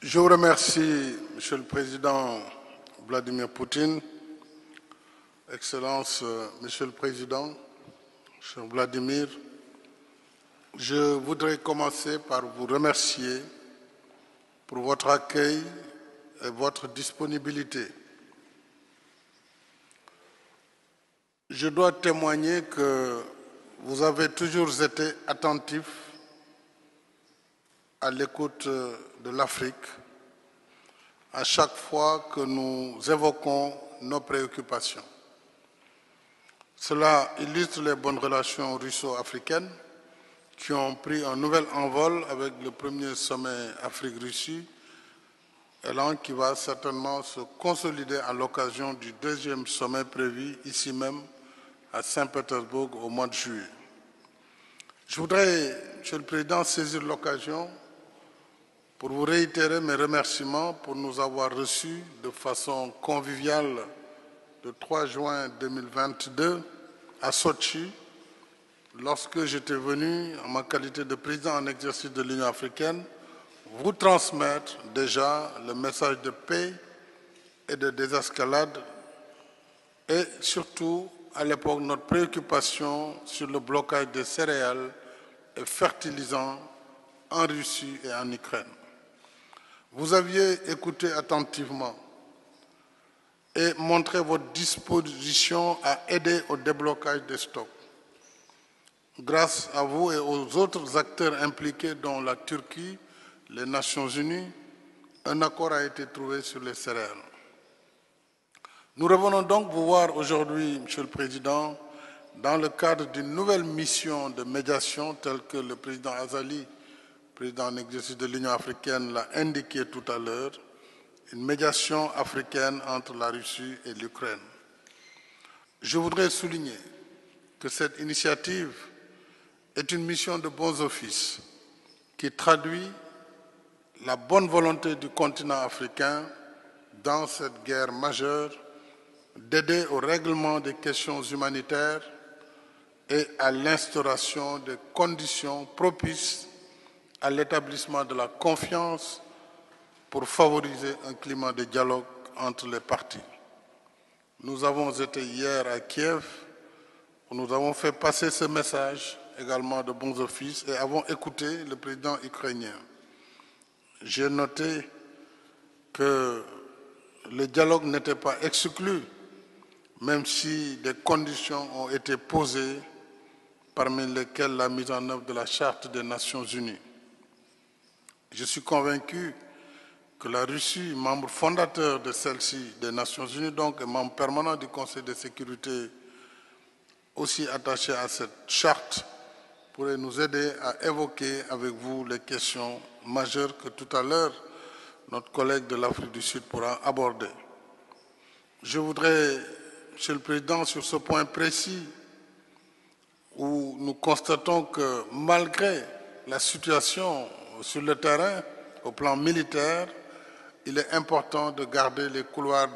Je vous remercie, Monsieur le Président Vladimir Poutine, Excellence, Monsieur le Président, cher Vladimir. Je voudrais commencer par vous remercier pour votre accueil et votre disponibilité. Je dois témoigner que vous avez toujours été attentif à l'écoute de l'Afrique à chaque fois que nous évoquons nos préoccupations. Cela illustre les bonnes relations russo-africaines qui ont pris un nouvel envol avec le premier sommet Afrique-Russie, élan qui va certainement se consolider à l'occasion du deuxième sommet prévu ici même à Saint-Pétersbourg au mois de juillet. Je voudrais, Monsieur le Président, saisir l'occasion pour vous réitérer mes remerciements pour nous avoir reçus de façon conviviale le 3 juin 2022 à Sotchi, lorsque j'étais venu, en ma qualité de président en exercice de l'Union africaine, vous transmettre déjà le message de paix et de désescalade et surtout, à l'époque, notre préoccupation sur le blocage des céréales et fertilisants en Russie et en Ukraine. Vous aviez écouté attentivement et montré votre disposition à aider au déblocage des stocks. Grâce à vous et aux autres acteurs impliqués, dont la Turquie, les Nations Unies, un accord a été trouvé sur les céréales. Nous revenons donc vous voir aujourd'hui, Monsieur le Président, dans le cadre d'une nouvelle mission de médiation telle que le président Azali, président en exercice de l'Union africaine, l'a indiqué tout à l'heure, une médiation africaine entre la Russie et l'Ukraine. Je voudrais souligner que cette initiative est une mission de bons offices qui traduit la bonne volonté du continent africain dans cette guerre majeure d'aider au règlement des questions humanitaires et à l'instauration des conditions propices à l'établissement de la confiance pour favoriser un climat de dialogue entre les parties. Nous avons été hier à Kiev, où nous avons fait passer ce message également de bons offices et avons écouté le président ukrainien. J'ai noté que le dialogue n'était pas exclu, même si des conditions ont été posées, parmi lesquelles la mise en œuvre de la Charte des Nations Unies. Je suis convaincu que la Russie, membre fondateur de celle-ci, des Nations Unies, donc et membre permanent du Conseil de sécurité, aussi attaché à cette charte, pourrait nous aider à évoquer avec vous les questions majeures que tout à l'heure notre collègue de l'Afrique du Sud pourra aborder. Je voudrais, Monsieur le Président, sur ce point précis, où nous constatons que malgré la situation sur le terrain, au plan militaire, il est important de garder les couloirs